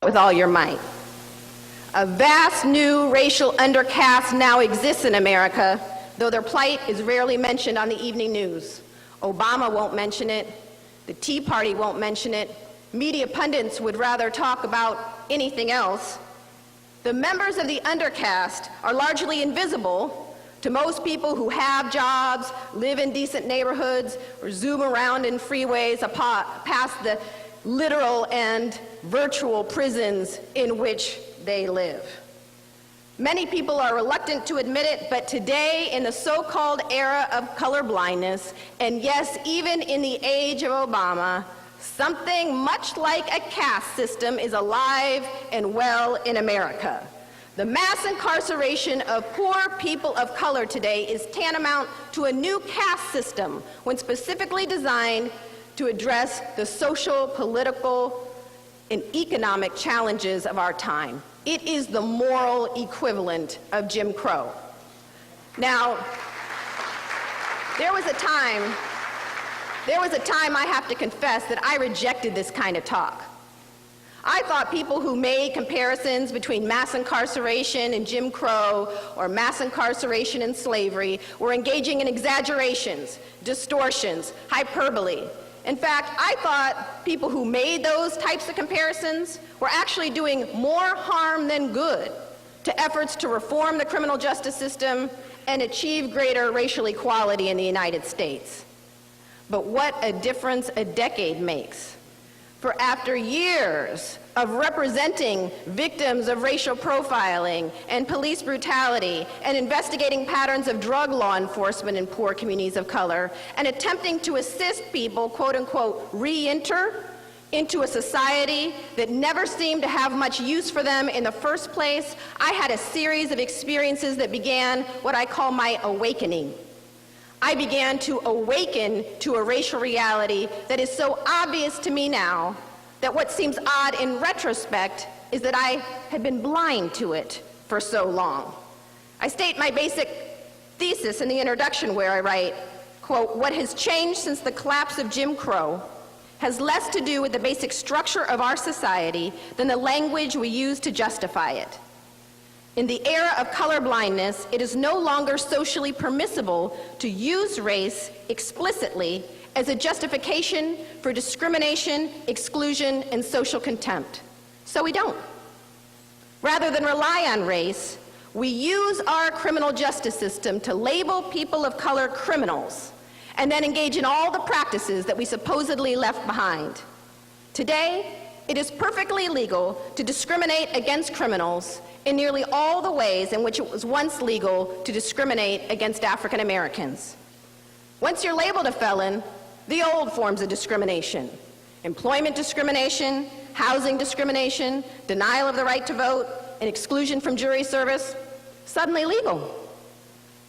with all your might. A vast new racial undercaste now exists in America, though their plight is rarely mentioned on the evening news. Obama won't mention it. The Tea Party won't mention it. Media pundits would rather talk about anything else. The members of the undercaste are largely invisible to most people who have jobs, live in decent neighborhoods, or zoom around in freeways past the literal and virtual prisons in which they live. Many people are reluctant to admit it, but today, in the so-called era of colorblindness, and yes, even in the age of Obama, something much like a caste system is alive and well in America. The mass incarceration of poor people of color today is tantamount to a new caste system when specifically designed to address the social, political, and economic challenges of our time. It is the moral equivalent of Jim Crow. Now, there was a time, I have to confess, that I rejected this kind of talk. I thought people who made comparisons between mass incarceration and Jim Crow or mass incarceration and slavery were engaging in exaggerations, distortions, hyperbole. In fact, I thought people who made those types of comparisons were actually doing more harm than good to efforts to reform the criminal justice system and achieve greater racial equality in the United States. But what a difference a decade makes. For after years of representing victims of racial profiling and police brutality and investigating patterns of drug law enforcement in poor communities of color and attempting to assist people, quote unquote, re-enter into a society that never seemed to have much use for them in the first place, I had a series of experiences that began what I call my awakening. I began to awaken to a racial reality that is so obvious to me now that what seems odd in retrospect is that I had been blind to it for so long. I state my basic thesis in the introduction where I write, quote, "What has changed since the collapse of Jim Crow has less to do with the basic structure of our society than the language we use to justify it. In the era of colorblindness, it is no longer socially permissible to use race explicitly as a justification for discrimination, exclusion, and social contempt. So we don't. Rather than rely on race, we use our criminal justice system to label people of color criminals and then engage in all the practices that we supposedly left behind. Today, it is perfectly legal to discriminate against criminals in nearly all the ways in which it was once legal to discriminate against African Americans. Once you're labeled a felon, the old forms of discrimination, employment discrimination, housing discrimination, denial of the right to vote, and exclusion from jury service, suddenly legal.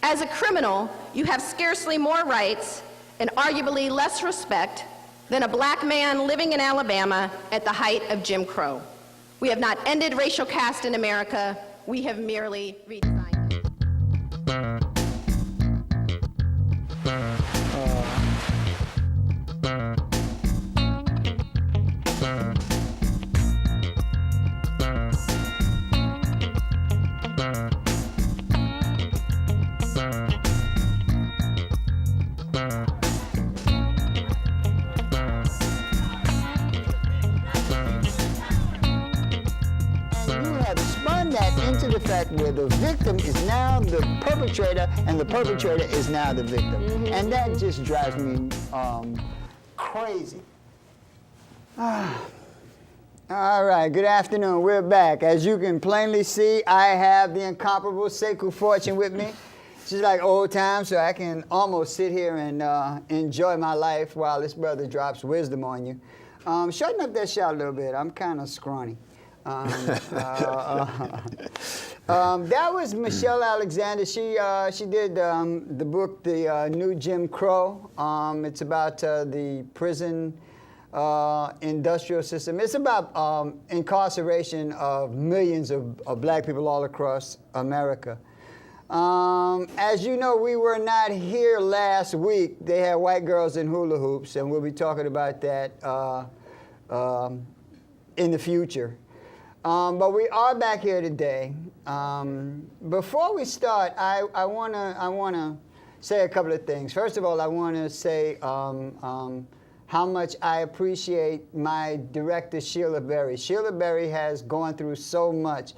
As a criminal, you have scarcely more rights and arguably less respect than a black man living in Alabama at the height of Jim Crow. We have not ended racial caste in America, we have merely redesigned it. Into the fact where the victim is now the perpetrator and the perpetrator is now the victim. Mm-hmm. And that just drives me crazy. All right, good afternoon. We're back. As you can plainly see, I have the incomparable Sekou Fortune with me. She's like old times, so I can almost sit here and enjoy my life while this brother drops wisdom on you. Shorten up that shot a little bit. I'm kind of scrawny. That was Michelle Alexander. She did the book, The New Jim Crow. It's about the prison industrial system. It's about incarceration of millions of black people all across America. As you know, we were not here last week. They had white girls in hula hoops, and we'll be talking about that in the future. But we are back here today. Before we start, I wanna say a couple of things. First of all, I wanna say how much I appreciate my director, Sheila Berry. Sheila Berry has gone through so much.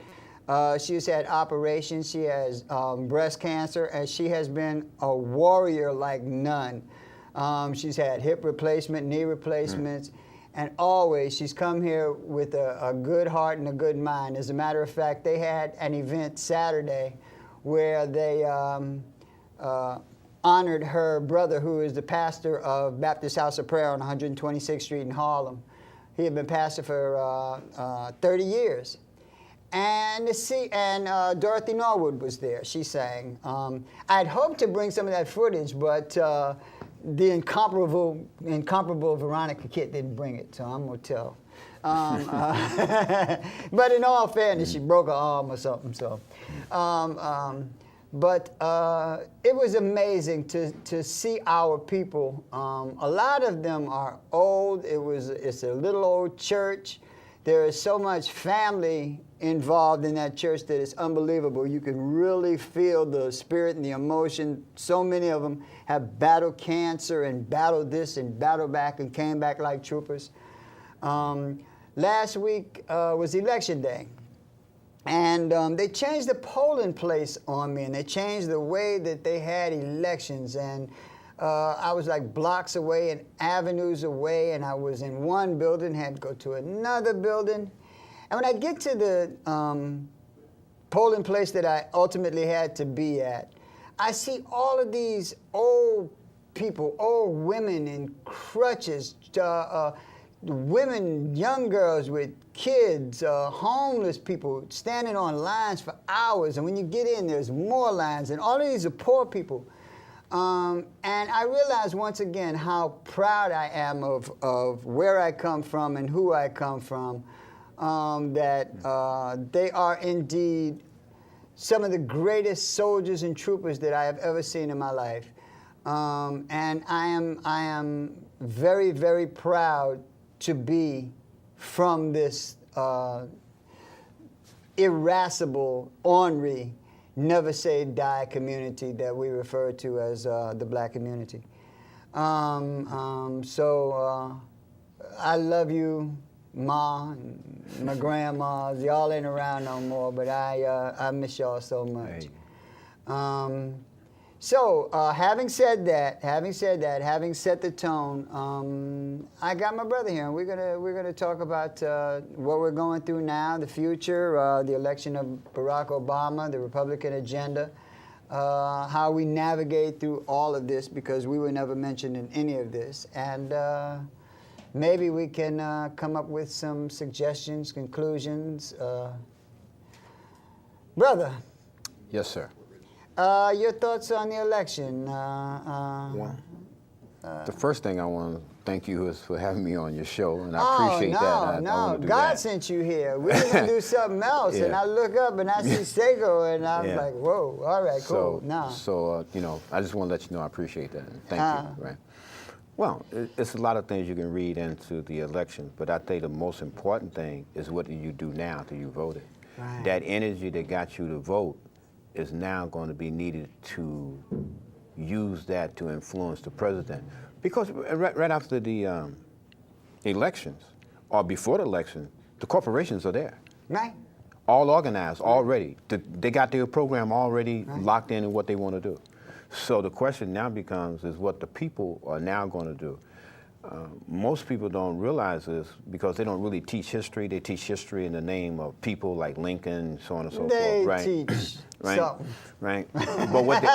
She's had operations, she has breast cancer, and she has been a warrior like none. She's had hip replacement, knee replacements, and always she's come here with a good heart and a good mind. As a matter of fact, they had an event Saturday where they honored her brother, who is the pastor of Baptist House of Prayer on 126th Street in Harlem. He had been pastor for 30 years. And Dorothy Norwood was there. She sang. I'd hoped to bring some of that footage, but the incomparable Veronica Kitt didn't bring it, so I'm gonna tell. But in all fairness, she broke her arm or something. So. But it was amazing to see our people. A lot of them are old. It's a little old church. There is so much family involved in that church that it's unbelievable. You can really feel the spirit and the emotion. So many of them have battled cancer and battled this and battled back and came back like troopers. Last week was election day. And they changed the polling place on me, and they changed the way that they had elections. And I was like blocks away and avenues away, and I was in one building, had to go to another building. And when I get to the polling place that I ultimately had to be at, I see all of these old people, old women in crutches, women, young girls with kids, homeless people standing on lines for hours. And when you get in, there's more lines. And all of these are poor people. And I realized once again how proud I am of where I come from and who I come from, that they are indeed some of the greatest soldiers and troopers that I have ever seen in my life. And I am very, very proud to be from this irascible, ornery, never say die community that we refer to as the black community. So I love you, Ma, and my grandmas. Y'all ain't around no more, but I miss y'all so much. So having said that, having set the tone, I got my brother here, and we're gonna talk about what we're going through now, the future, the election of Barack Obama, the Republican agenda, how we navigate through all of this, because we were never mentioned in any of this, and maybe we can come up with some suggestions, conclusions. Brother. Yes, sir. Your thoughts on the election? The first thing I want to thank you is for having me on your show, and I appreciate that. No, God sent you here. We were going to do something else, and I look up and I see Sekou, and I was like, whoa, all right, cool. So, I just want to let you know I appreciate that, and thank you. Right. Well, it's a lot of things you can read into the election, but I think the most important thing is what do you do now after you voted. Right. That energy that got you to vote is now going to be needed to use that to influence the president. Because right after the elections, or before the election, the corporations are there. Right. All organized, already. They got their program already locked in what they want to do. So the question now becomes is what the people are now going to do. Most people don't realize this because they don't really teach history. They teach history in the name of people like Lincoln, so on and so forth. Right? Teach something. Right. But what they,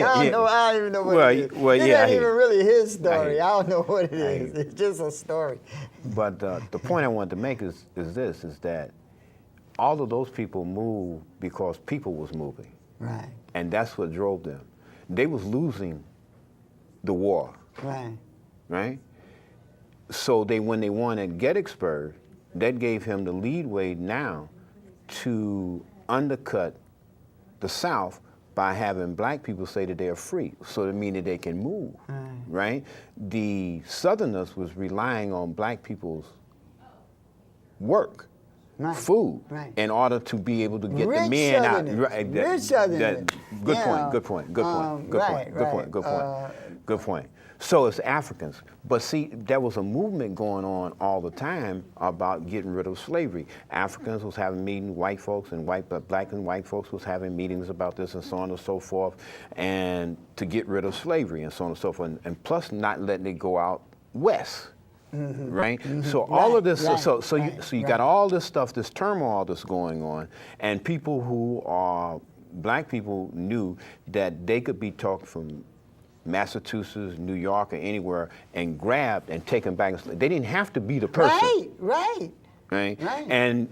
I don't even know what it is. Well, It's not even really his story. I don't know what it is. I It's just a story. But the point I wanted to make is that all of those people moved because people was moving. Right. And that's what drove them. They was losing the war. Right. Right? So when they won at Gettysburg, that gave him the leadway now to undercut the South by having black people say that they're free, so that means that they can move, right? The Southerners was relying on black people's work food Right. in order to be able to get Rich the men out. Southerners. Right, Rich Southerners. Good You point. know, Good point. Good point. Good right, point. Good point. right. Good point. Good point. So it's Africans. But see, there was a movement going on all the time about getting rid of slavery. Africans was having meetings, white folks and black and white folks was having meetings about this and so on and so forth, and to get rid of slavery and so on and so forth, and plus not letting it go out west. Right? So all of this, you got all this stuff, this turmoil that's going on, and people who are black people knew that they could be talked from Massachusetts, New York, or anywhere, and grabbed and taken back. They didn't have to be the person. Right. And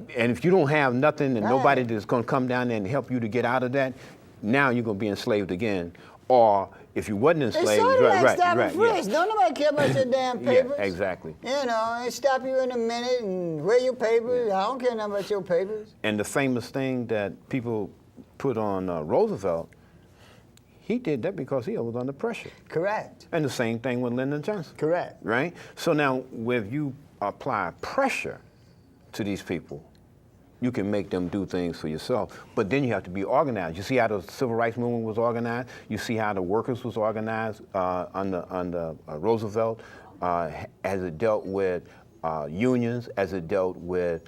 if you don't have nothing and nobody that's going to come down there and help you to get out of that, now you're going to be enslaved again. Or if you wasn't enslaved, It's sort of like stopping frisk. Don't nobody care about your damn papers. Yeah, exactly. You know, they stop you in a minute and where your papers. I don't care nothing about your papers. And the famous thing that people put on Roosevelt, he did that because he was under pressure. Correct. And the same thing with Lyndon Johnson. Correct. Right? So now, if you apply pressure to these people, you can make them do things for yourself. But then you have to be organized. You see how the civil rights movement was organized? You see how the workers was organized under Roosevelt, as it dealt with unions, as it dealt with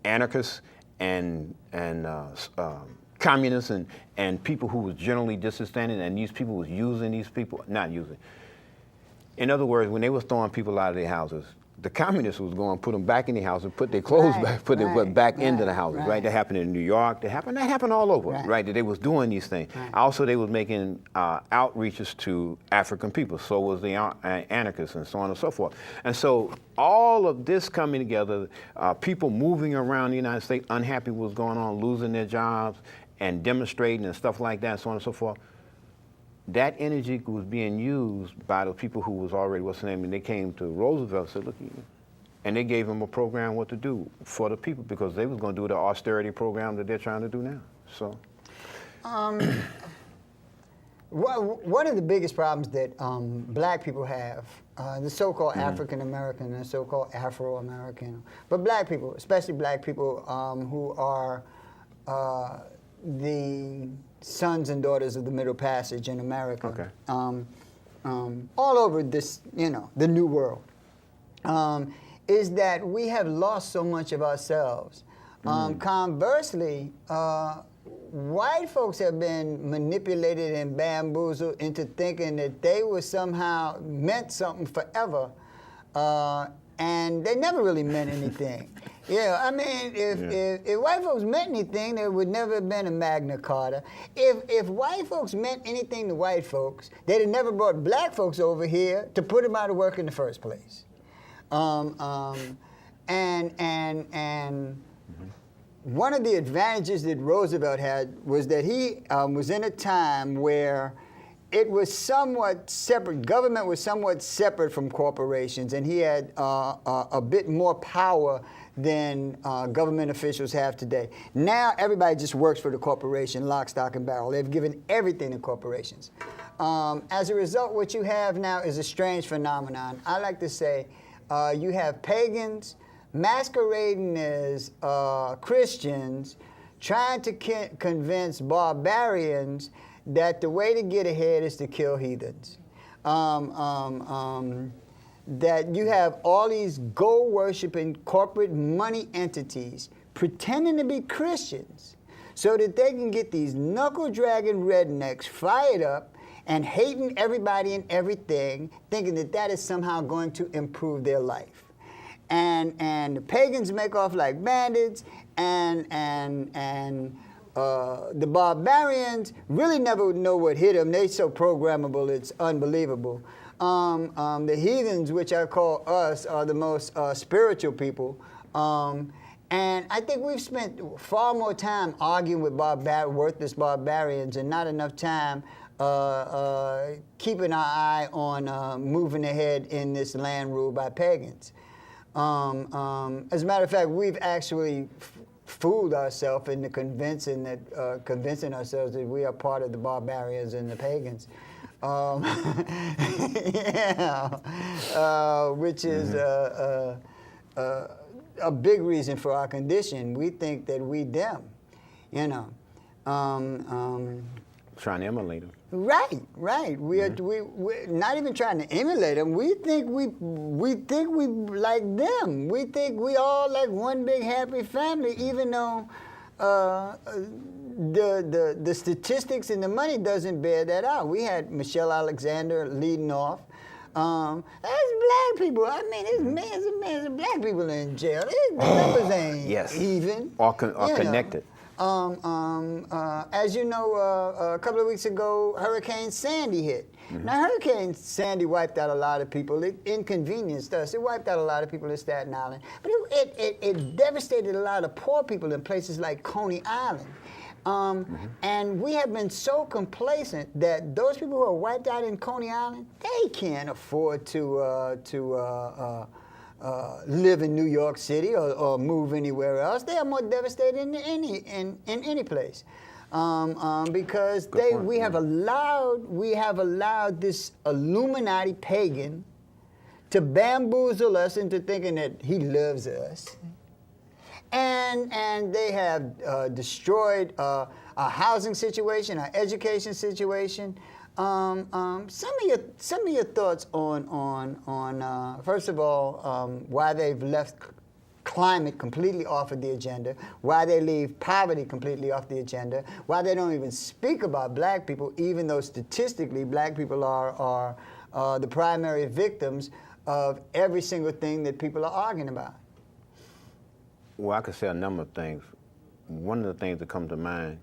anarchists and communists and people who was generally disadvantaged, and these people was using these people, not using. In other words, when they was throwing people out of their houses, the communists was going to put them back in their house and put their clothes back, put them back into the houses, right? That happened in New York. That happened all over, right? That they was doing these things. Also, they was making outreaches to African people. So was the anarchists and so on and so forth. And so all of this coming together, people moving around the United States, unhappy with what's going on, losing their jobs and demonstrating and stuff like that, so on and so forth. That energy was being used by the people who was already, and they came to Roosevelt and said, look, and they gave him a program what to do for the people because they was going to do the austerity program that they're trying to do now. So, one of the biggest problems that black people have, the so-called African American and so-called Afro-American, but black people, especially black people who are the sons and daughters of the Middle Passage in America, all over this, the New World, is that we have lost so much of ourselves. Conversely, white folks have been manipulated and bamboozled into thinking that they were somehow meant something forever, and they never really meant anything. If white folks meant anything, there would never have been a Magna Carta. If white folks meant anything to white folks, they'd have never brought black folks over here to put them out of work in the first place. And one of the advantages that Roosevelt had was that he was in a time where it was somewhat separate. Government was somewhat separate from corporations, and he had a bit more power than government officials have today. Now everybody just works for the corporation, lock, stock, and barrel. They've given everything to corporations. As a result, what you have now is a strange phenomenon. I like to say you have pagans masquerading as Christians trying to convince barbarians that the way to get ahead is to kill heathens. That you have all these gold-worshiping corporate money entities pretending to be Christians so that they can get these knuckle-dragging rednecks fired up and hating everybody and everything, thinking that that is somehow going to improve their life. And the pagans make off like bandits, and the barbarians really never know what hit them. They're so programmable, it's unbelievable. The heathens, which I call us, are the most spiritual people. And I think we've spent far more time arguing with worthless barbarians and not enough time keeping our eye on moving ahead in this land ruled by pagans. As a matter of fact, we've actually fooled ourselves into convincing ourselves that we are part of the barbarians and the pagans. Which is a big reason for our condition. We think that we them, you know. Trying to emulate them. Right. We're not even trying to emulate them. We think we like them. We think we all like one big happy family, even though the statistics and the money doesn't bear that out. We had Michelle Alexander leading off. That's black people. I mean, there's millions of black people in jail. The numbers ain't even. Or connected. As you know, a couple of weeks ago, Hurricane Sandy hit. Now, Hurricane Sandy wiped out a lot of people. It inconvenienced us. It wiped out a lot of people in Staten Island. But it devastated a lot of poor people in places like Coney Island. And we have been so complacent that those people who are wiped out in Coney Island, they can't afford to live in New York City or move anywhere else. They are more devastated in any place, because we have allowed this Illuminati pagan to bamboozle us into thinking that he loves us, and they have destroyed our housing situation, our education situation. Some of your thoughts on first of all, why they've left climate completely off of the agenda, why they leave poverty completely off the agenda, why they don't even speak about black people, even though statistically black people are the primary victims of every single thing that people are arguing about. Well, I could say a number of things. One of the things that come to mind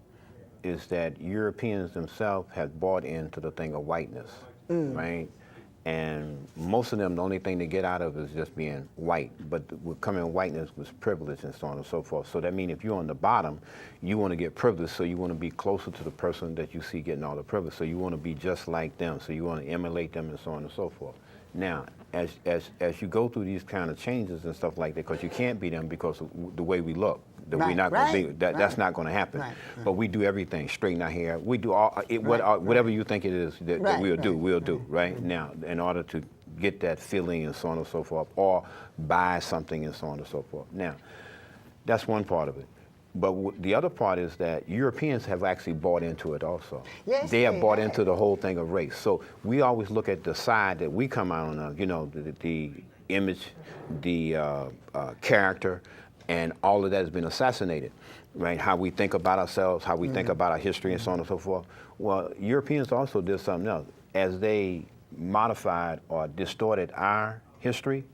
is that Europeans themselves have bought into the thing of whiteness, right? And most of them, the only thing they get out of is just being white. But with coming whiteness was privilege and so on and so forth. So that means if you're on the bottom, you want to get privilege, so you want to be closer to the person that you see getting all the privilege. So you want to be just like them. So you want to emulate them and so on and so forth. Now, as you go through these kind of changes and stuff like that, because you can't be them because of the way we look. That we're not going to be. That's not going to happen. But we do everything. Straighten our hair. We do whatever you think it is that we'll do. Right now, in order to get that feeling and so on and so forth, or buy something and so on and so forth. Now, that's one part of it. But the other part is that Europeans have actually bought into it also. Yes, they have bought into the whole thing of race. So we always look at the side that we come out on, the image, the character, and all of that has been assassinated, right? How we think about ourselves, how we think about our history and so on and so forth. Well, Europeans also did something else. As they modified or distorted our history,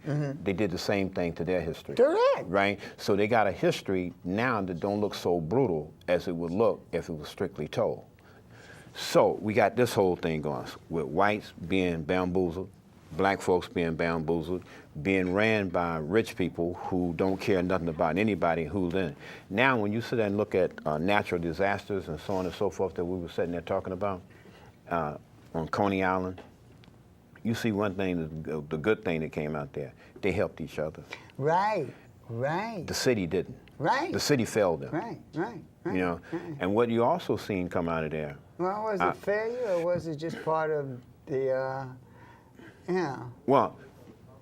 they did the same thing to their history. Correct. Right? So they got a history now that don't look so brutal as it would look if it was strictly told. So we got this whole thing going with whites being bamboozled, black folks being bamboozled, being ran by rich people who don't care nothing about anybody who's in it. Now when you sit there and look at natural disasters and so on and so forth that we were sitting there talking about on Coney Island, you see one thing, the good thing that came out there, they helped each other. Right. The city didn't. Right. The city failed them. Right. And what you also seen come out of there. Well, was it failure or was it just part of the, Well,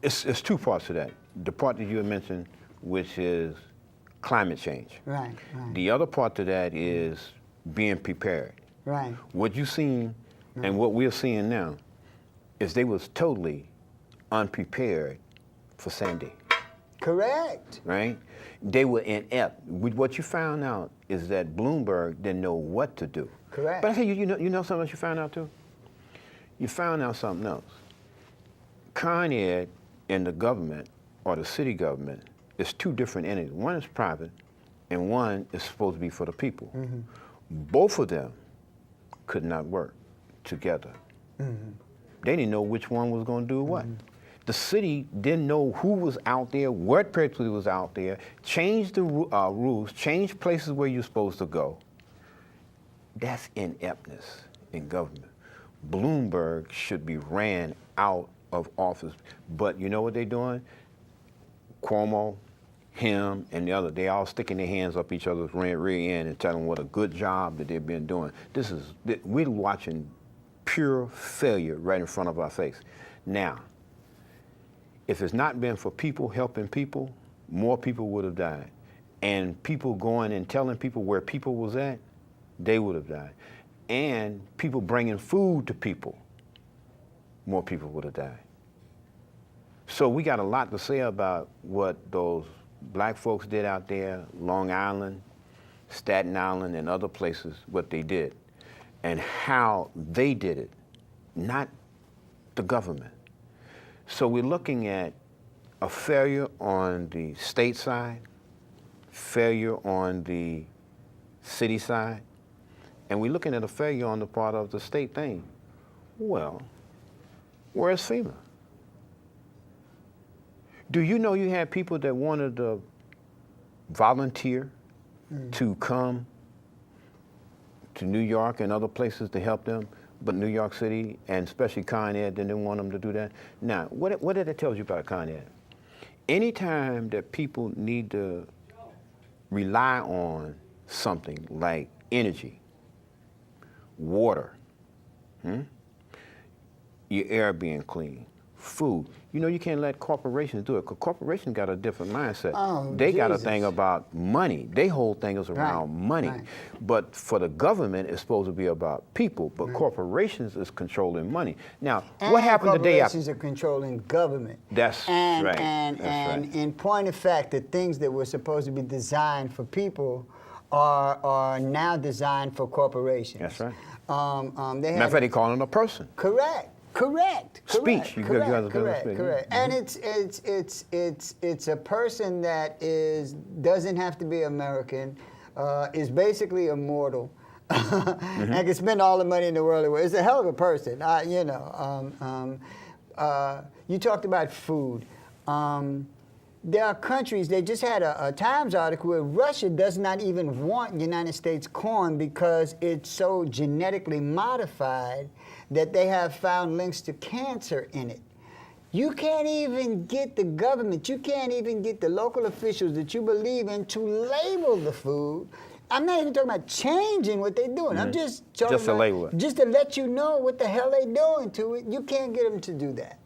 it's two parts to that. The part that you had mentioned, which is climate change. Right. The other part to that is being prepared. Right. What you seen and what we're seeing now is they was totally unprepared for Sandy. Correct. Right? They were inept. What you found out is that Bloomberg didn't know what to do. Correct. But I tell you, you know something else you found out too? You found out something else. Con Ed and the government, or the city government, is two different entities. One is private, and one is supposed to be for the people. Both of them could not work together. They didn't know which one was going to do what. The city didn't know who was out there, what particularly was out there, changed the rules, changed places where you're supposed to go. That's ineptness in government. Bloomberg should be ran out of office. But you know what they're doing? Cuomo, him, and the other, they all sticking their hands up each other's rear end and telling them what a good job that they've been doing. We're watching pure failure right in front of our face. Now, if it's not been for people helping people, more people would have died. And people going and telling people where people was at, they would have died. And people bringing food to people, more people would have died. So we got a lot to say about what those black folks did out there, Long Island, Staten Island, and other places, what they did, and how they did it, not the government. So we're looking at a failure on the state side, failure on the city side, and we're looking at a failure on the part of the state thing. Well, where's FEMA? Do you know you had people that wanted to volunteer to come to New York and other places to help them, but New York City, and especially Con Ed, didn't want them to do that? Now, what did it tell you about Con Ed? Anytime that people need to rely on something like energy, water, your air being clean, food, you know you can't let corporations do it, because corporations got a different mindset. Oh, they got a Jesus. thing about money. Their whole thing is around money. right. But for the government, it's supposed to be about people, but corporations is controlling money. Now, what happened the day after? Corporations are controlling government. That's and, right. And, That's and right. in point of fact, the things that were supposed to be designed for people are now designed for corporations. That's right. They Matter of fact, they call it a person. Correct. Speech. You gotta Correct. speak. And it's a person that doesn't have to be American, is basically immortal, and can spend all the money in the world. It's a hell of a person. You talked about food. There are countries, they just had a Times article where Russia does not even want United States corn because it's so genetically modified that they have found links to cancer in it. You can't even get the government, you can't even get the local officials that you believe in to label the food. I'm not even talking about changing what they're doing. I'm just talking Just to about label it. just to let you know what the hell they're doing to it. You can't get them to do that.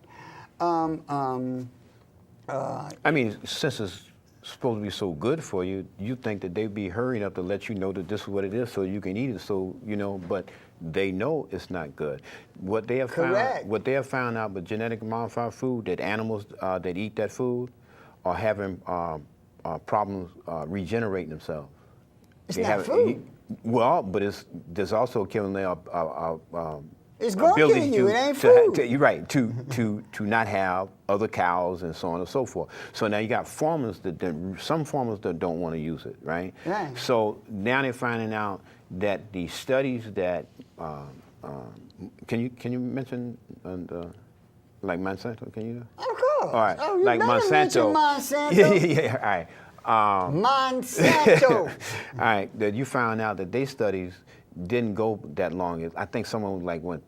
I mean, since it's supposed to be so good for you, you think that they'd be hurrying up to let you know that this is what it is so you can eat it, so, you know, but they know it's not good. What they have found out with genetic modified food, that animals that eat that food are having problems regenerating themselves. It's not food. Well, but there's also killing their It's going to ability kill you. It ain't to, food. you're right, to not have other cows and so on and so forth. So now you got farmers some farmers that don't want to use it, right? Right. So now they're finding out that the studies that can you mention like Monsanto? Can you? Of course. All right. Oh, you like better mention Monsanto. Monsanto. Yeah. All right. Monsanto. All right. That you found out that they studies didn't go that long. I think someone like went.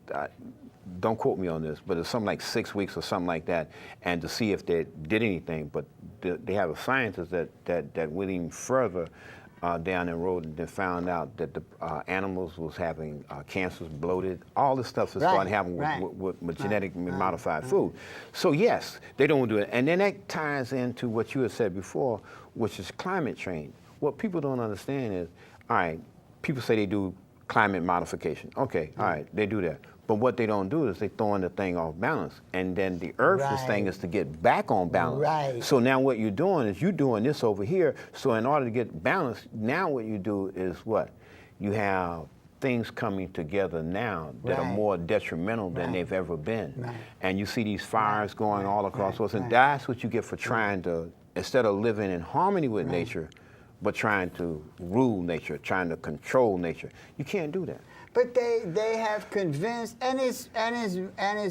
Don't quote me on this, but it's something like 6 weeks or something like that, and to see if they did anything. But they have a scientist that went even further down the road and then found out that the animals was having cancers, bloated, all this stuff is starting happening with genetically modified food. So yes, they don't do it. And then that ties into what you had said before, which is climate change. What people don't understand is, all right, people say they do climate modification. Okay, all right, they do that. But what they don't do is they throwing the thing off balance. And then the Earth's thing is to get back on balance. Right. So now what you're doing is you're doing this over here. So in order to get balance, now what you do is what? You have things coming together now that are more detrimental than they've ever been. Right. And you see these fires going all across us. And that's what you get for trying to, instead of living in harmony with nature, but trying to rule nature, trying to control nature. You can't do that. But they have convinced, and it's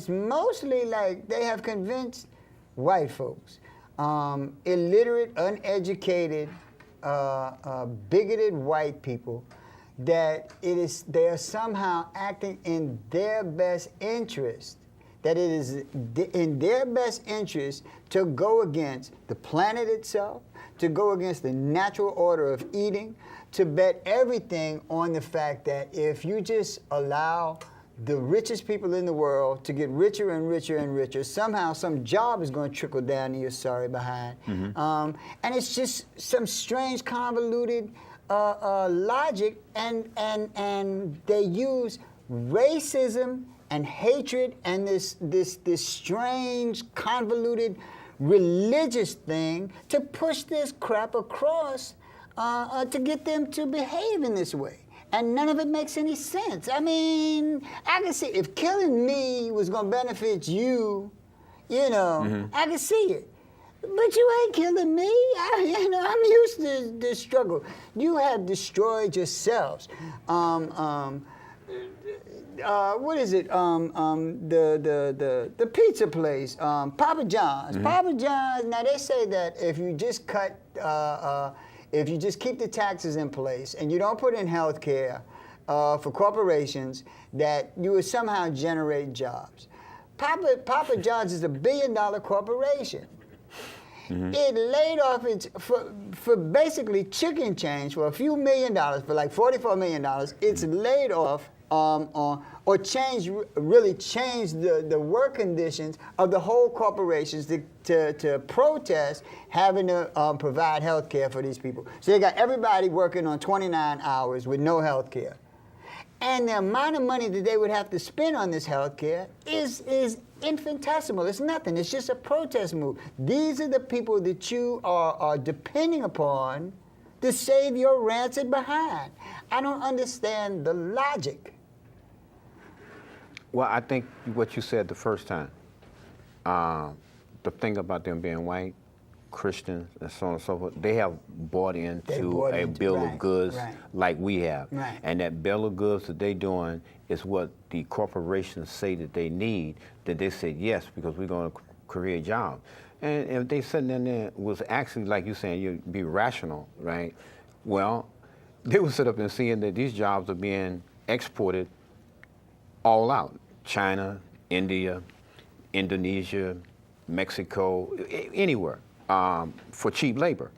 mostly like they have convinced white folks, illiterate, uneducated, bigoted white people, that they are somehow acting in their best interest. That it is in their best interest to go against the planet itself, to go against the natural order of eating, to bet everything on the fact that if you just allow the richest people in the world to get richer and richer and richer. Somehow, some job is going to trickle down to your sorry behind. And it's just some strange, convoluted logic, and they use racism and hatred and this strange, convoluted religious thing to push this crap across to get them to behave in this way. And none of it makes any sense. I mean, I can see if killing me was going to benefit you, you know, I can see it. But you ain't killing me. I'm used to this struggle. You have destroyed yourselves. What is it? The pizza place, Papa John's. Papa John's. Now they say that if you just if you just keep the taxes in place and you don't put in health care for corporations, that you will somehow generate jobs. Papa John's is $1 billion corporation. It laid off for basically chicken change for a few $1 million, for like $44 million. It's laid off or really change the work conditions of the whole corporations to protest having to provide health care for these people. So they got everybody working on 29 hours with no health care. And the amount of money that they would have to spend on this health care is infinitesimal. It's nothing. It's just a protest move. These are the people that you are depending upon to save your rancid behind. I don't understand the logic. Well, I think what you said the first time, the thing about them being white, Christians, and so on and so forth, they have bought into a bill of goods like we have. Right. And that bill of goods that they're doing is what the corporations say that they need, that they say yes, because we're going to create jobs. And if they sitting in there was actually, like you're saying, you'd be rational, right? Well, they would sit up and seeing that these jobs are being exported all out. China, India, Indonesia, Mexico, anywhere. For cheap labor.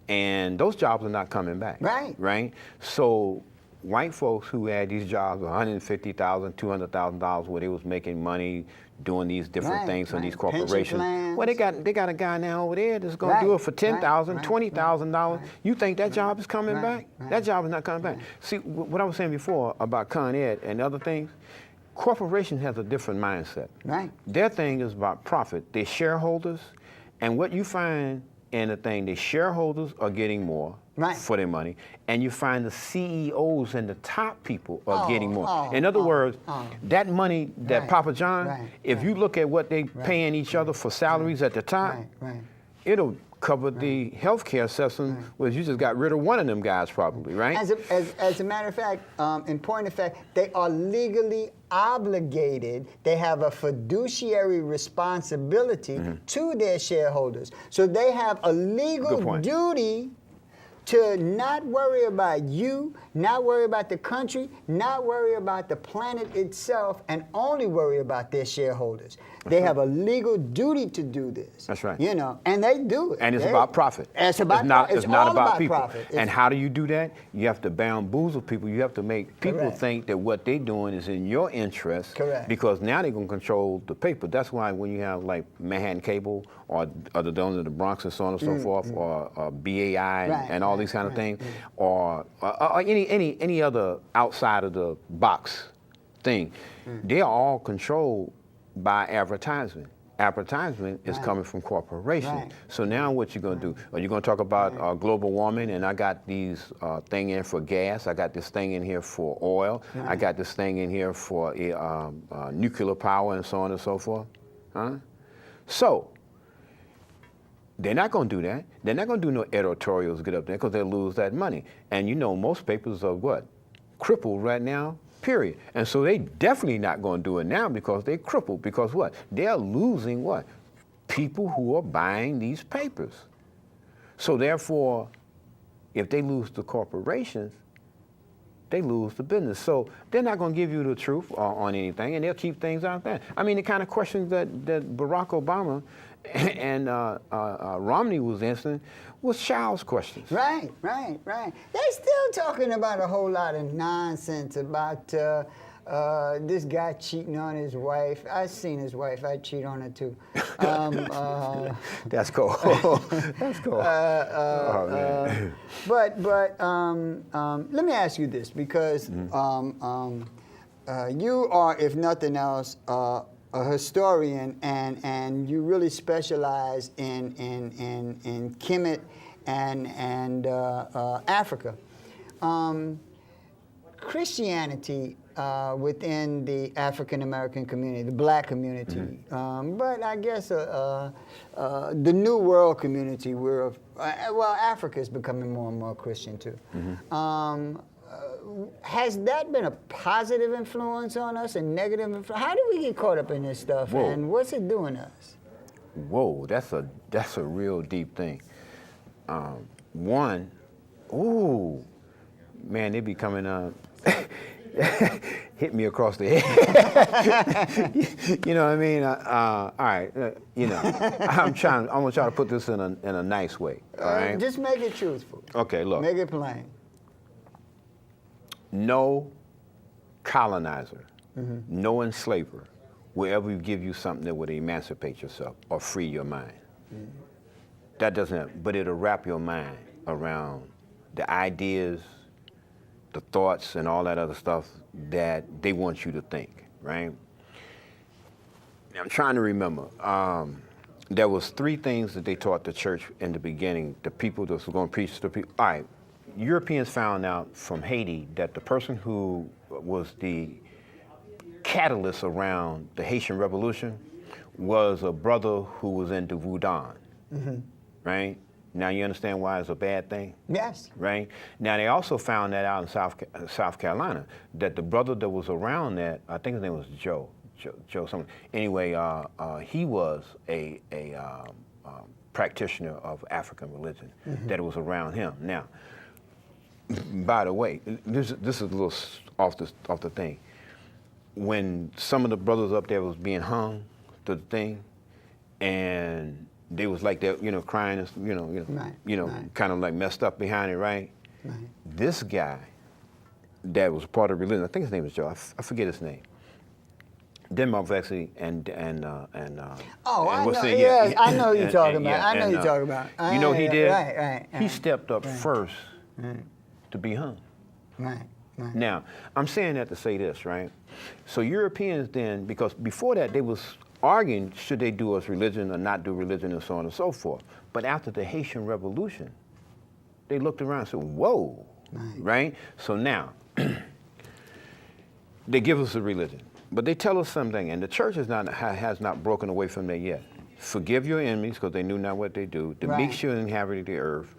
And those jobs are not coming back. Right? So white folks who had these jobs, $150,000, $200,000, where they was making money doing these different things on these corporations. Well, they got a guy now over there that's going to do it for $10,000, $20,000. You think that job is coming back? That job is not coming back. See, what I was saying before about Con Ed and other things, corporation has a different mindset. Their thing is about profit. They're shareholders. And what you find in the thing, the shareholders are getting more for their money, and you find the CEOs and the top people are getting more. In other words, that money that Papa John, if you look at what they paying each other for salaries at the top, it'll cover the healthcare system, where you just got rid of one of them guys probably, right? As a matter of fact, in point of fact, they are legally obligated. They have a fiduciary responsibility to their shareholders. So they have a legal duty to not worry about you, not worry about the country, not worry about the planet itself, and only worry about their shareholders. They have a legal duty to do this. That's right. You know, and they do it. And it's about profit. It's not about people. Profit. And how do you do that? You have to bamboozle people. You have to make people think that what they're doing is in your interest. Correct. Because now they're going to control the paper. That's why when you have like Manhattan Cable or the Donor of the Bronx and so on and so forth, or BAI and all these kind of things, or any other outside of the box thing, they are all controlled by advertisement. Advertisement is coming from corporations. So now what you going to do? Are you going to talk about global warming, and I got these thing in for gas, I got this thing in here for oil, I got this thing in here for nuclear power and so on and so forth? So they're not going to do that. They're not going to do no editorials get up there, because they'll lose that money. And you know most papers are what? Crippled right now, period. And so they definitely not going to do it now, because they're crippled. Because what? They're losing what? People who are buying these papers. So therefore, if they lose the corporations, they lose the business. So they're not going to give you the truth on anything, and they'll keep things out there. I mean, the kind of questions that Barack Obama and Romney was answering was child's questions. Right. They still talking about a whole lot of nonsense about this guy cheating on his wife. I seen his wife. I'd cheat on her too. That's cool. That's cool. Oh, man. But let me ask you this, because you are, if nothing else, a historian, and you really specialize in Kemet and Africa. Christianity within the African American community, the black community, but I guess the New World community, where Africa is becoming more and more Christian too. Has that been a positive influence on us, a negative influence? How do we get caught up in this stuff, and what's it doing to us? Whoa, that's a real deep thing. Man, they be coming up. Hit me across the head. You know what I mean? All right, I'm gonna try to put this in a nice way. All right. Just make it truthful. Okay, look. Make it plain. No colonizer, no enslaver will ever give you something that would emancipate yourself or free your mind. That doesn't, but it'll wrap your mind around the ideas, the thoughts, and all that other stuff that they want you to think, right? I'm trying to remember. There was 3 things that they taught the church in the beginning, the people that was going to preach to people. All right, Europeans found out from Haiti that the person who was the catalyst around the Haitian Revolution was a brother who was into voodoo, right? Now you understand why it's a bad thing? Yes. Right? Now they also found that out in South Carolina, that the brother that was around that, I think his name was Joe something. Anyway, he was a practitioner of African religion, that was around him. Now, by the way, this is a little off the thing. When some of the brothers up there was being hung to the thing, and they was like that, crying, Right. kind of like messed up behind it, right? This guy that was part of religion, I think his name was Joe, I forget his name. Denmark Vexy and I know. Yeah, I know you're talking about. I know you're talking about. You know what he did? Right. He stepped up first to be hung. Right. Now, I'm saying that to say this, right? So Europeans then, because before that they was arguing, should they do us religion or not do religion, and so on and so forth. But after the Haitian Revolution, they looked around and said, whoa, right? So now, they give us a religion, but they tell us something, and the church has not broken away from that yet. Forgive your enemies, because they knew not what they do. The meek should inhabit the earth.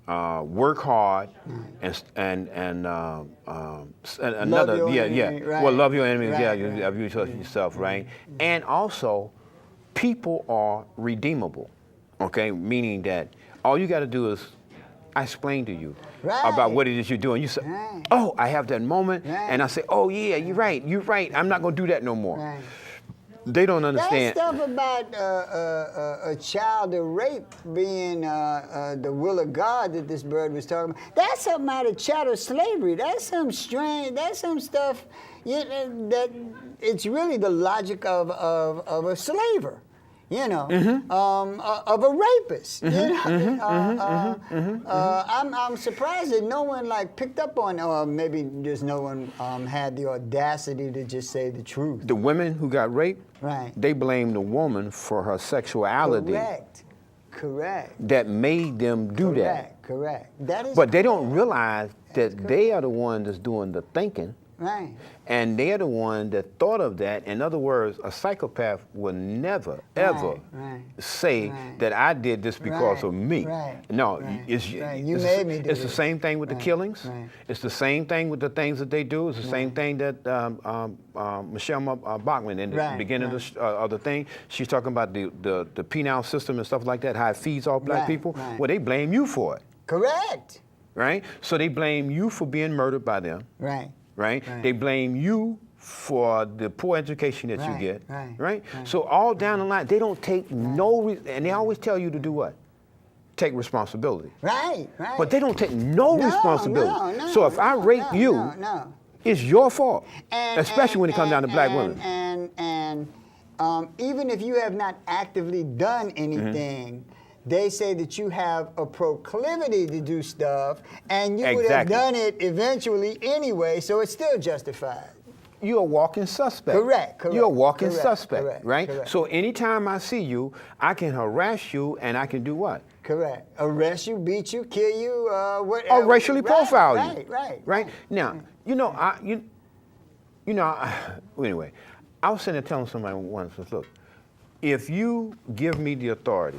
Work hard, and another, love your enemies, love yourself, right? And also, people are redeemable, okay? Meaning that all you got to do is, I explain to you about what it is you're doing. You say, oh, I have that moment, and I say, oh yeah, you're right, I'm not gonna do that no more. They don't understand. That stuff about a child of rape being the will of God that this bird was talking about, that's something out of chattel slavery. That's some strange, that's some stuff that it's really the logic of a slaver. Of a rapist. I'm surprised that no one picked up on, or maybe just no one had the audacity to just say the truth. The women who got raped, they blame the woman for her sexuality. Correct. That made them do that. Correct. That is. But they don't realize that they are the one that's doing the thinking. Right. And they're the one that thought of that. In other words, a psychopath will never, ever say that I did this because of me. No, it's the same thing with the killings. It's the same thing with the things that they do. It's the same thing that Michelle Bachman in the beginning of the thing, she's talking about the penal system and stuff like that, how it feeds off black people. Well, they blame you for it. Correct. Right? So they blame you for being murdered by them. Right? They blame you for the poor education that you get, right? So all down the line, they don't take and they always tell you to do what? Take responsibility. But they don't take no responsibility. So if I rape you, It's your fault, And- especially when it comes down to black women. Even if you have not actively done anything, they say that you have a proclivity to do stuff, and you would have Exactly. done it eventually anyway, so it's still justified. You're a walking suspect. Correct, You're a correct, walking correct, suspect, correct, right? correct. So anytime I see you, I can harass you and I can do what? Correct. Arrest you, beat you, kill you, whatever. Or racially profile you. Right. Now, anyway, I was sitting there telling somebody once, look, if you give me the authority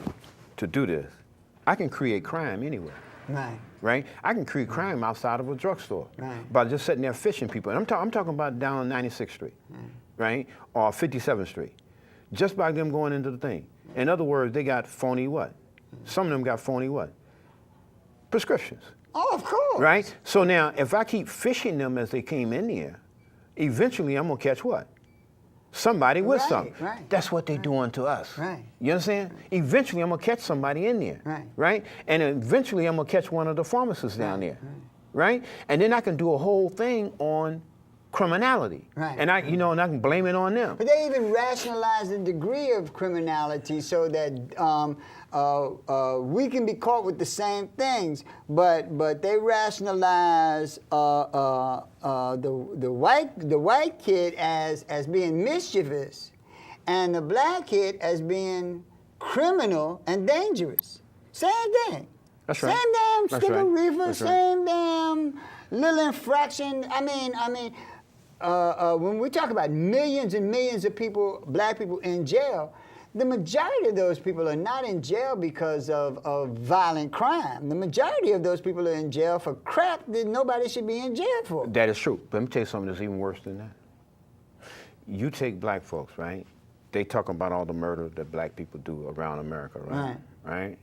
to do this, I can create crime anywhere. Right. Right? I can create crime outside of a drugstore Right. by just sitting there fishing people. And I'm talking about down on 96th Street, right? Or 57th Street. Just by them going into the thing. In other words, they got phony what? Some of them got phony what? Prescriptions. Oh, of course. Right? So now, if I keep fishing them as they came in there, eventually I'm going to catch what? Somebody with Right, something. right. That's what they're doing to us. Right. You understand? Eventually I'm going to catch somebody in there. Right. Right? And eventually I'm going to catch one of the pharmacists down there. Right? And then I can do a whole thing on criminality. Right. And I can blame it on them. But they even rationalize the degree of criminality so that we can be caught with the same things, but they rationalize the white kid as being mischievous, and the black kid as being criminal and dangerous. Same thing. That's right. Same damn That's stick of right. reefer. That's right. Same damn little infraction. I mean. When we talk about millions and millions of people, black people in jail, the majority of those people are not in jail because of violent crime. The majority of those people are in jail for crap that nobody should be in jail for. That is true. But let me tell you something that's even worse than that. You take black folks, right? They talk about all the murder that black people do around America, right? Right?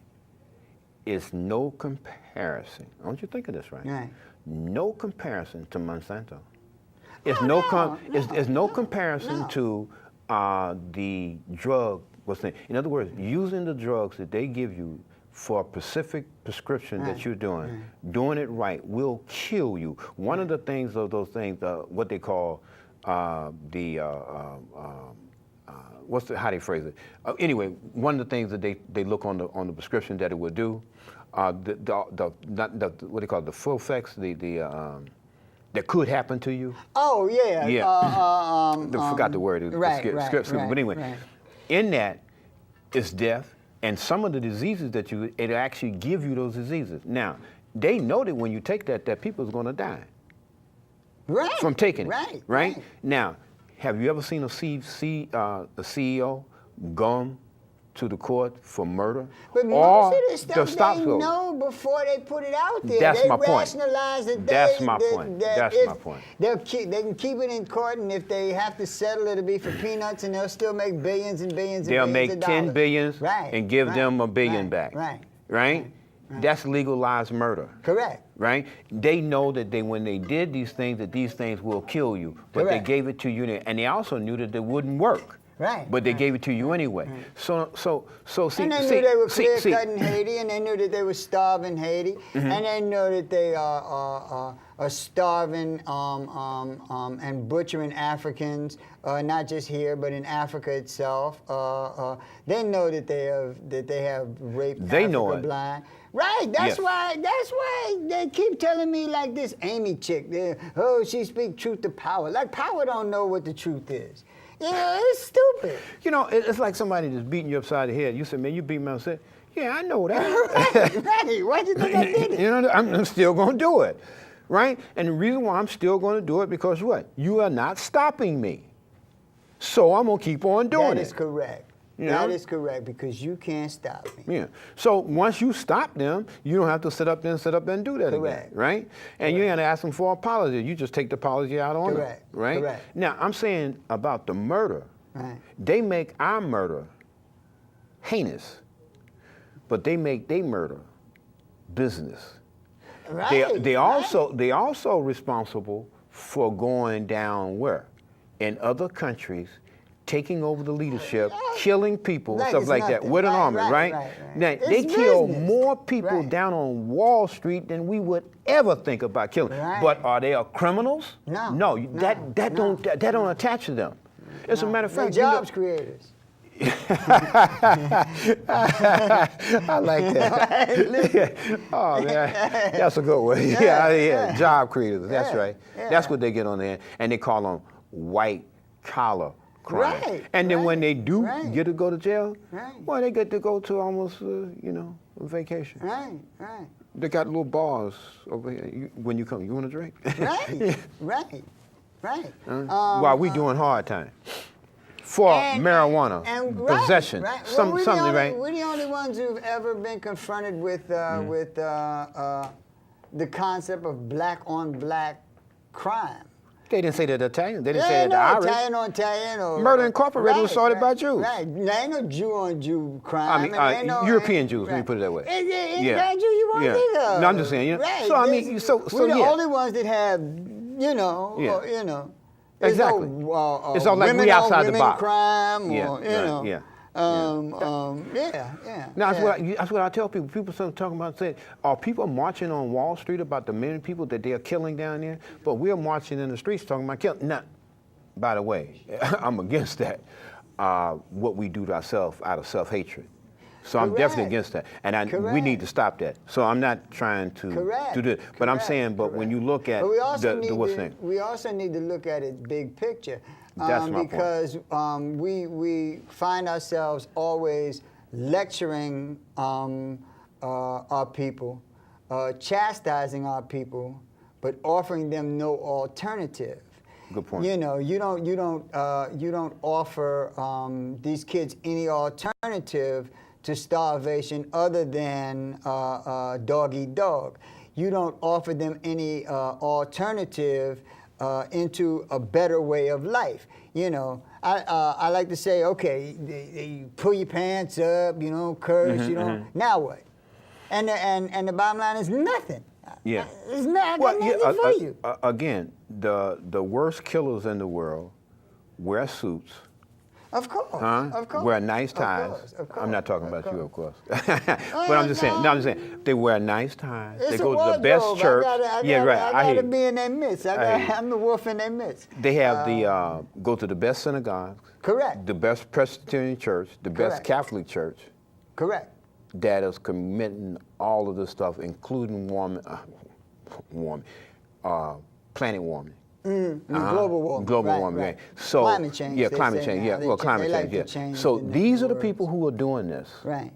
It's no comparison. I want you to think of this, right? Right. No comparison to Monsanto. It's Oh, no no, comparison no. to the drug. In other words, using the drugs that they give you for a specific prescription that you're doing it right will kill you. One of the things of those things, what they call how they phrase it? Anyway, one of the things that they look on the prescription that it would do, what they call it, the full effects, that could happen to you. Oh, yeah. Yeah. I forgot the word. Right. But anyway, in that is death, and some of the diseases that it actually give you those diseases. Now, they know that when you take that people's going to die Right. from taking it. Right. Now, have you ever seen a CEO gone to the court for murder? But Or most of this the stuff stop they go? know before they put it out there. That's they my point. rationalize that That's they, my that- point. that That's if my point. They can keep it in court, and if they have to settle, it'll be for peanuts, and they'll still make billions and billions and They'll billions make of dollars. 10 billions Right, and give right, them $1 billion right, back. Right. That's legalized murder. Correct. Right? They know that when they did these things, that these things will kill you. But Correct. they gave it to you, and they also knew that they wouldn't work. Right. But they gave it to you anyway. So see, And they see, knew they were see, clear-cutting Haiti, and they knew that they were starving Haiti, and they know that they are starving and butchering Africans, not just here, but in Africa itself. They know that they have raped They Africa know it. blind. Right. That's Yes. why they keep telling me like this Amy chick. Oh, she speaks truth to power. Like power don't know what the truth is. You know, it's stupid. You know, it's like somebody just beating you upside the head. You say, man, you beat me upside. Yeah, I know that. Right. Why do you think I did it? You know, I'm still going to do it, right? And the reason why I'm still going to do it because what? You are not stopping me. So I'm going to keep on doing it. That is correct. You That know? is correct because you can't stop me. Yeah. So once you stop them, you don't have to sit up there and do that Correct. again, right? And you ain't got to ask them for an apology. You just take the apology out on Correct. them, right? Correct. Now, I'm saying about the murder. Right. They make our murder heinous, but they make their murder business. Right. They also responsible for going down where? In other countries taking over the leadership, killing people, Like stuff it's like that, nothing. with an Right, army, right, right? right, right. Now, It's they kill business. more people Right. down on Wall Street than we would ever think about killing. Right. But are they criminals? No, that no, don't attach to them. As a matter of They're fact, you look- jobs creators. I like that. Oh man, that's a good one. Yeah, job creators. That's Yeah, right. yeah. That's what they get on there, and they call them white collar crime. Right, And then when right, they do right. get to go to jail, Right. well, they get to go to almost a vacation. Right, right, They got little bars over here. When you come, you want a drink? right, right, right. While we doing hard time. For marijuana, possession, Right. Well, we're the something, only, right? We're the only ones who've ever been confronted with the concept of black on black crime. They didn't say that the Italian. They didn't say that the Irish. Italian on Italian or Murder Incorporated was started by Jews. Right. There ain't no Jew on Jew crime. I mean, ain't no, European Jews. Let me put it that way. It's that Jew you want to think of. No, I'm just saying. Right. So I mean, we're the yeah. only ones that have, there's Exactly. No, It's all like women we outside on the women box. crime, Yeah, or right, yeah. yeah. Now, that's what I tell people. People start talking about, saying, are people marching on Wall Street about the many people that they're killing down there? But we're marching in the streets talking about killing. Now, by the way, I'm against that. What we do to ourselves out of self-hatred. So I'm definitely against that. And we need to stop that. So I'm not trying to do this. But I'm saying, but when you look at we also we also need to look at it big picture. That's my because we find ourselves always lecturing our people, chastising our people, but offering them no alternative. Good point. You know, you don't offer these kids any alternative to starvation other than dog eat dog. You don't offer them any alternative into a better way of life. You know, I like to say, okay, you pull your pants up, curse, now what? And the bottom line is nothing. Yeah. It's not, I got nothing for you. Again, the worst killers in the world wear suits. Of course, of course. Wear nice ties. Of course, I'm not talking about you, of course. But I'm just saying. No, I'm just saying they wear nice ties. It's they a go to the best wardrobe. church. I gotta be in their midst. I'm the wolf in their midst. They have go to the best synagogues. Correct. The best Presbyterian church, the best Correct. Catholic church. Correct. That is committing all of this stuff, including planet warming. Global warming. Global warming. Right. So climate change. Yeah, they climate say change. now. Yeah, They well, ch- climate they like change. to Yeah. change So the these are the words. people who are doing this, Right.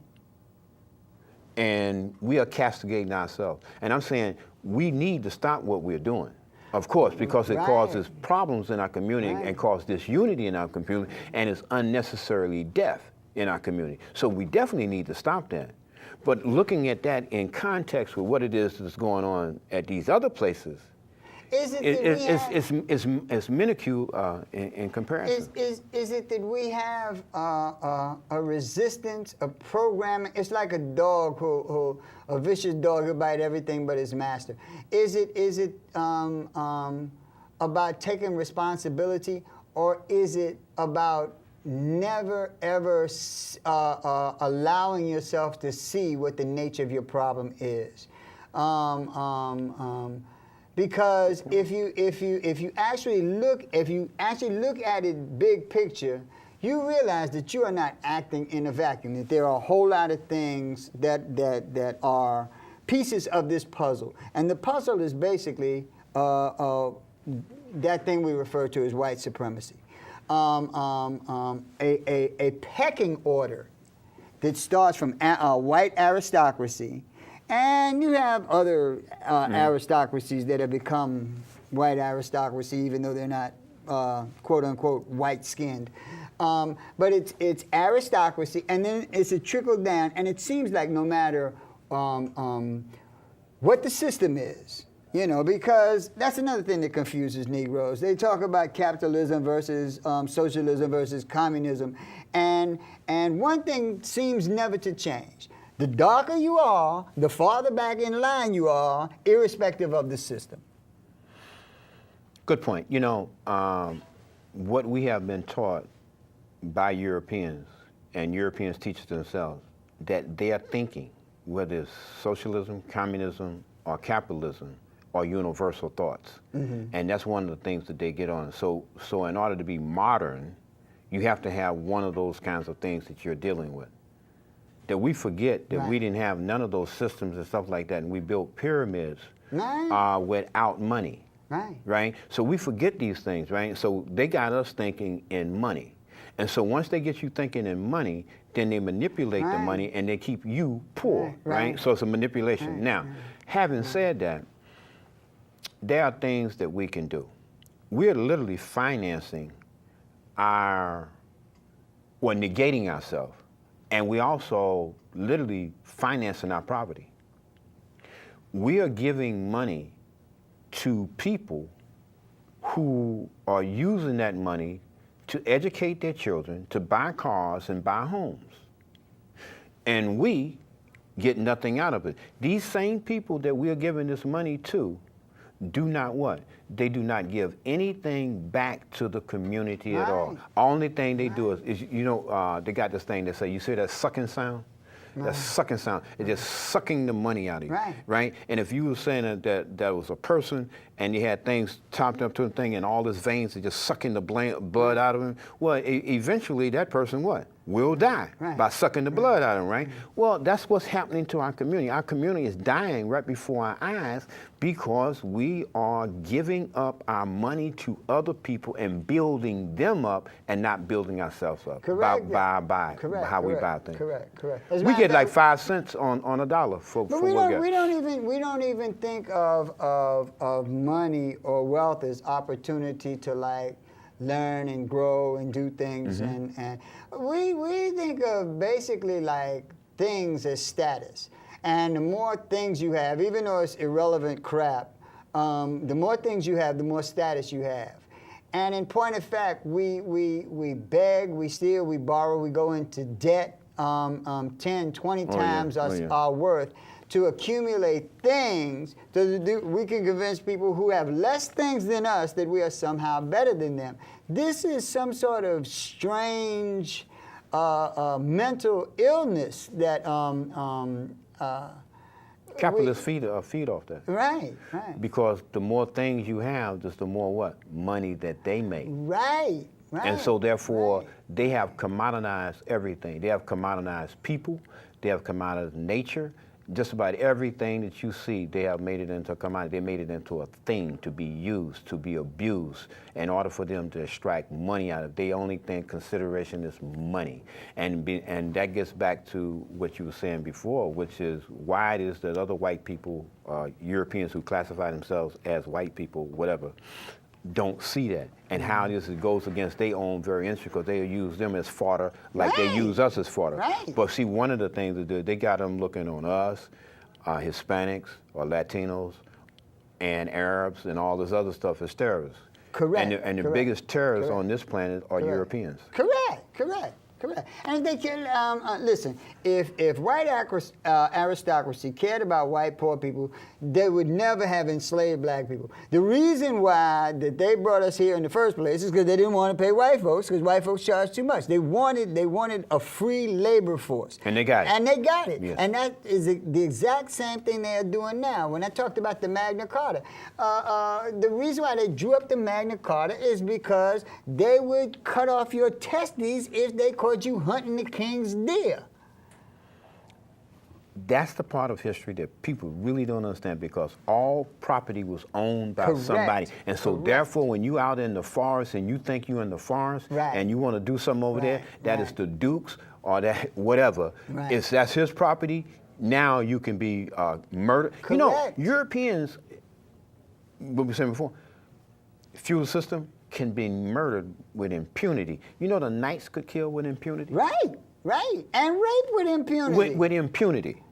and we are castigating ourselves. And I'm saying we need to stop what we're doing. Of course, because it Right. causes problems in our community Right. and causes disunity in our community, and it's unnecessarily death in our community. So we definitely need to stop that. But looking at that in context with what it is that's going on at these other places, Is it that we have, it's minuscule in comparison. is it that we have a resistance, a programming? It's like a dog a vicious dog who bite everything but his master. Is it about taking responsibility, or is it about never ever allowing yourself to see what the nature of your problem is? Because if you actually look at it big picture, you realize that you are not acting in a vacuum. That there are a whole lot of things that are pieces of this puzzle, and the puzzle is basically that thing we refer to as white supremacy, a pecking order that starts from white aristocracy. And you have other aristocracies that have become white aristocracy, even though they're not quote unquote white skinned. But it's aristocracy, and then it's a trickle down, and it seems like no matter what the system is, because that's another thing that confuses Negroes. They talk about capitalism versus socialism versus communism, and one thing seems never to change. The darker you are, the farther back in line you are, irrespective of the system. Good point. What we have been taught by Europeans, and Europeans teach it themselves, that their thinking, whether it's socialism, communism, or capitalism, are universal thoughts. And that's one of the things that they get on. So in order to be modern, you have to have one of those kinds of things that you're dealing with. That we forget that we didn't have none of those systems and stuff like that, and we built pyramids without money. Right? So we forget these things, right? So they got us thinking in money. And so once they get you thinking in money, then they manipulate the money and they keep you poor, right? So it's a manipulation. Now, having said that, there are things that we can do. We're literally financing negating ourselves. And we also literally financing our property. We are giving money to people who are using that money to educate their children, to buy cars and buy homes. And we get nothing out of it. These same people that we are giving this money to do not what? They do not give anything back to the community at all. Only thing they do is you know, they got this thing that say, you see that sucking sound? That sucking sound. It's just sucking the money out of you, right? And if you were saying that was a person and you had things topped up to the thing and all his veins are just sucking the blood out of him, well, eventually that person what? Will die by sucking the blood out of him, right? Well, that's what's happening to our community. Our community is dying right before our eyes because we are giving up our money to other people and building them up and not building ourselves up by how we buy things. Correct. We get like 5 cents on a dollar for we don't even think of money or wealth as opportunity to like learn and grow and do things, and we think of basically like things as status. And the more things you have, even though it's irrelevant crap, the more things you have, the more status you have. And in point of fact, we beg, we steal, we borrow, we go into debt 10, 20 times our worth to accumulate things. We can convince people who have less things than us that we are somehow better than them. This is some sort of strange mental illness that capitalists feed off that. Right. Because the more things you have, just the more what? Money that they make. Right. And so therefore, they have commoditized everything. They have commoditized people. They have commoditized nature. Just about everything that you see, they have made it into a commodity. They made it into a thing to be used, to be abused, in order for them to extract money out of it. The only thing consideration is money. And that gets back to what you were saying before, which is why it is that other white people, Europeans who classify themselves as white people, whatever, don't see that, and how this goes against their own very interest, because they use them as fodder like they use us as fodder. But see, one of the things that they got them looking on us, Hispanics or Latinos and Arabs and all this other stuff as terrorists. And the biggest terrorists on this planet are Europeans. Correct. And they can, listen, if white aristocracy cared about white poor people, they would never have enslaved black people. The reason why that they brought us here in the first place is because they didn't want to pay white folks, because white folks charge too much. They wanted a free labor force. And they got it. Yes. And that is the exact same thing they are doing now. When I talked about the Magna Carta, the reason why they drew up the Magna Carta is because they would cut off your testes if they caught you hunting the king's deer. That's the part of history that people really don't understand, because all property was owned by somebody. And so therefore, when you out in the forest and you think you're in the forest and you want to do something over there, that is the Duke's or that whatever, that's his property. Now you can be murdered. You know, Europeans, what we were saying before, feudal system can be murdered with impunity. You know, the knights could kill with impunity? Right. And rape with impunity. With impunity.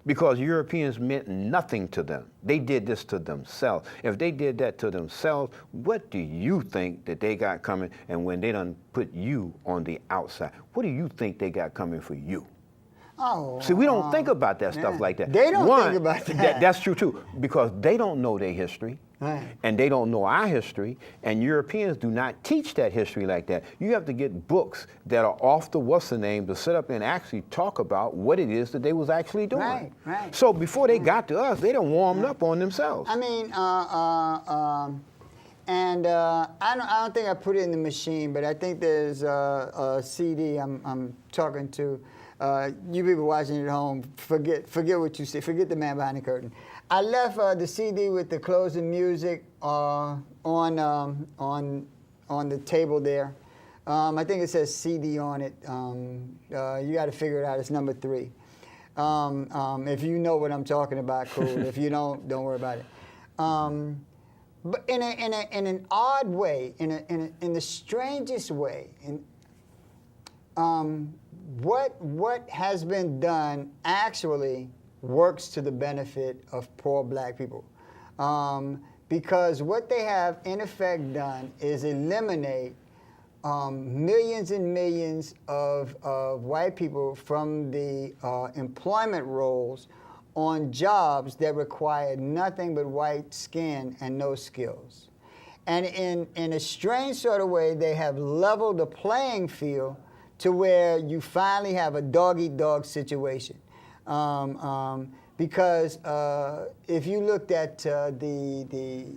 Because Europeans meant nothing to them. They did this to themselves. If they did that to themselves, what do you think that they got coming? And when they done put you on the outside, what do you think they got coming for you? See, we don't think about that stuff like that. They don't think about that. That's true too, because they don't know their history. Right. And they don't know our history, and Europeans do not teach that history like that. You have to get books that are off the what's-the-name to sit up and actually talk about what it is that they was actually doing. Right, right. So before they got to us, they done warmed up on themselves. I mean, I don't think I put it in the machine, but I think there's a CD I'm talking to. You people watching at home, forget what you see. Forget the man behind the curtain. I left the CD with the closing music on the table there. I think it says CD on it. You got to figure it out. It's number 3. If you know what I'm talking about, cool. If you don't worry about it. But in an odd way, in the strangest way, what has been done actually works to the benefit of poor black people, because what they have in effect done is eliminate millions and millions of white people from the employment roles on jobs that require nothing but white skin and no skills. And in a strange sort of way, they have leveled the playing field to where you finally have a dog-eat-dog situation. Because if you looked at the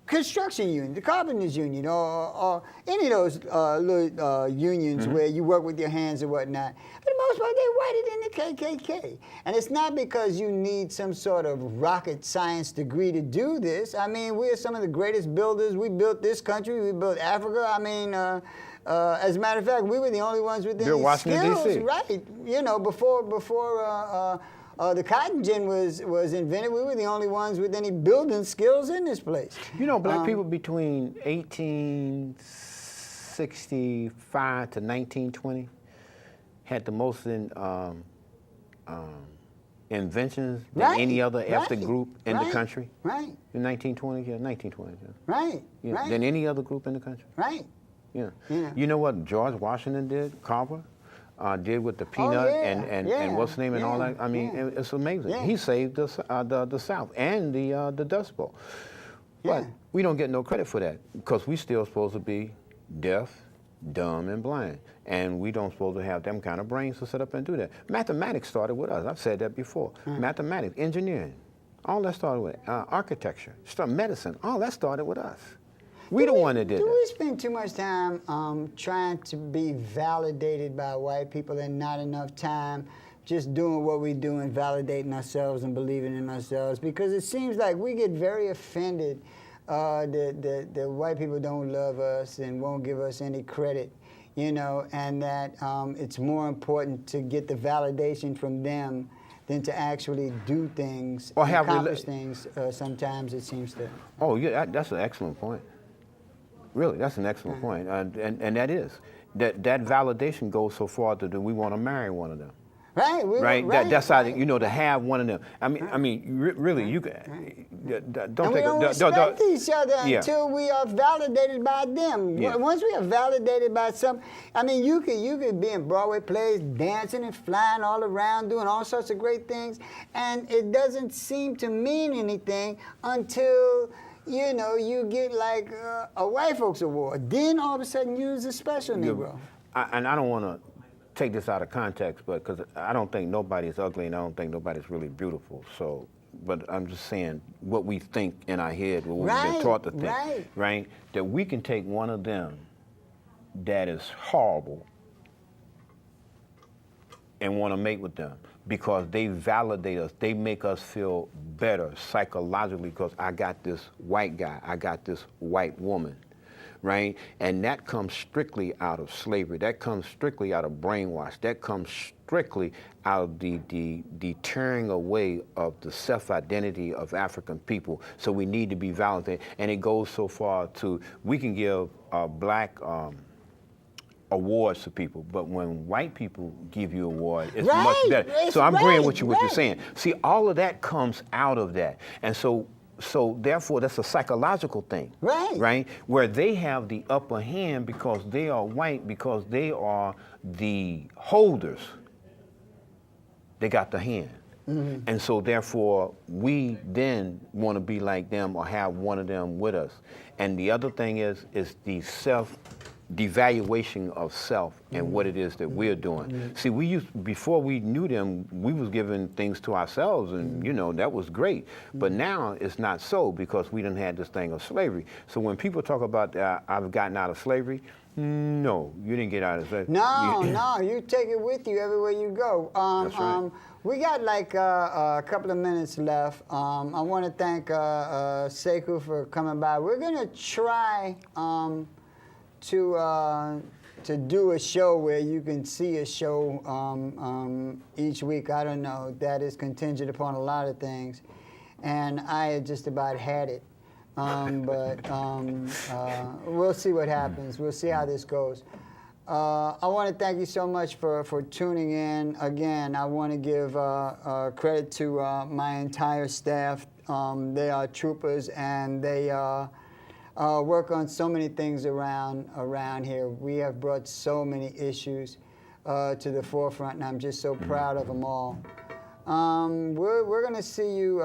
construction union, the carpenters union, or any of those little unions where you work with your hands and whatnot, for the most part, they're whiter than the KKK. And it's not because you need some sort of rocket science degree to do this. I mean, we're some of the greatest builders. We built this country. We built Africa. I mean, as a matter of fact, we were the only ones with any Washington, skills, D.C. right? You know, before the cotton gin was invented, we were the only ones with any building skills in this place. You know, black people between 1865 to 1920 had the most inventions than any other ethnic group in the country. Right. In 1920, yeah, 1920. Yeah. Right. Yeah, Right. than any other group in the country. Right. Yeah. Yeah. You know what George Washington did, Carver? Did with the peanut and what's the name and all that. I mean, it's amazing. Yeah. He saved the South and the Dust Bowl. But we don't get no credit for that because we still supposed to be deaf, dumb, and blind. And we don't supposed to have them kind of brains to sit up and do that. Mathematics started with us. I've said that before. Mathematics, engineering, all that started with architecture, medicine, all that started with us. We the one that did Do that. we spend too much time trying to be validated by white people and not enough time just doing what we do and validating ourselves and believing in ourselves? Because it seems like we get very offended that white people don't love us and won't give us any credit, you know, and that it's more important to get the validation from them than to actually do things, Or and accomplish things. Sometimes it seems to. Oh, yeah, that's an excellent point. Really, that's an excellent point. And that is. That validation goes so far that we want to marry one of them. Right. Right? That's how, you know, to have one of them. I mean, really, you can, don't and we take don't respect each other until we are validated by them. Yeah. Once we are validated by some, I mean, you could be in Broadway plays, dancing and flying all around, doing all sorts of great things, and it doesn't seem to mean anything until, you know, you get like a white folks award. Then all of a sudden you're a special Negro. And I don't want to take this out of context, but because I don't think nobody's ugly and I don't think nobody's really beautiful. So, but I'm just saying what we think in our head, what we've been taught to think, right? That we can take one of them that is horrible and want to mate with them because they validate us. They make us feel better psychologically because I got this white guy, I got this white woman, right? And that comes strictly out of slavery. That comes strictly out of brainwash. That comes strictly out of the tearing away of the self-identity of African people. So we need to be validated. And it goes so far to, we can give black awards to people, but when white people give you an award, it's much better. So I'm agreeing with you what you're saying. See, all of that comes out of that. And so therefore, that's a psychological thing, right? Where they have the upper hand because they are white, because they are the holders. They got the hand. And so therefore, we then want to be like them or have one of them with us. And the other thing is the devaluation of self and what it is that we're doing. See, before we knew them, we was giving things to ourselves, and you know, that was great. But now it's not so, because we done had this thing of slavery. So when people talk about I've gotten out of slavery, no, you didn't get out of slavery. No, no, you take it with you everywhere you go. That's right. We got like a couple of minutes left. I want to thank Sekou for coming by. We're gonna try to do a show where you can see a show each week. I don't know. That is contingent upon a lot of things, and I had just about had it. But we'll see what happens. We'll see how this goes. I want to thank you so much for tuning in. Again, I want to give credit to my entire staff. They are troopers, and they work on so many things around here. We have brought so many issues to the forefront, and I'm just so proud of them all. We're going to see you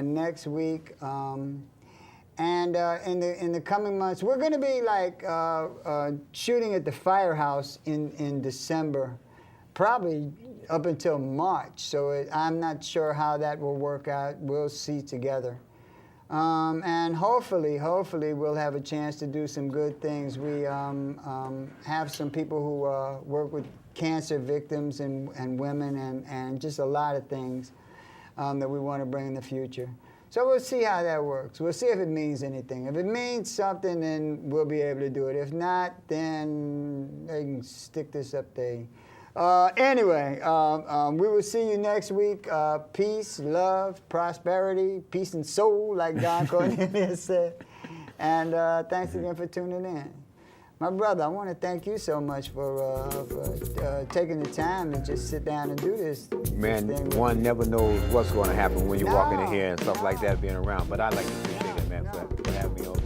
next week. And in the coming months, we're going to be like shooting at the firehouse in December, probably up until March. So I'm not sure how that will work out. We'll see together. And hopefully we'll have a chance to do some good things. We have some people who work with cancer victims and women and just a lot of things that we want to bring in the future. So we'll see how that works. We'll see if it means anything. If it means something, then we'll be able to do it. If not, then they can stick this up there. Anyway, we will see you next week. Peace, love, prosperity, peace and soul, like Don Cornelius said. And thanks again for tuning in. My brother, I want to thank you so much for taking the time to just sit down and do this. Man, one never knows what's going to happen when you're walking in here and stuff like that being around. But I like to appreciate it, man, for having me over.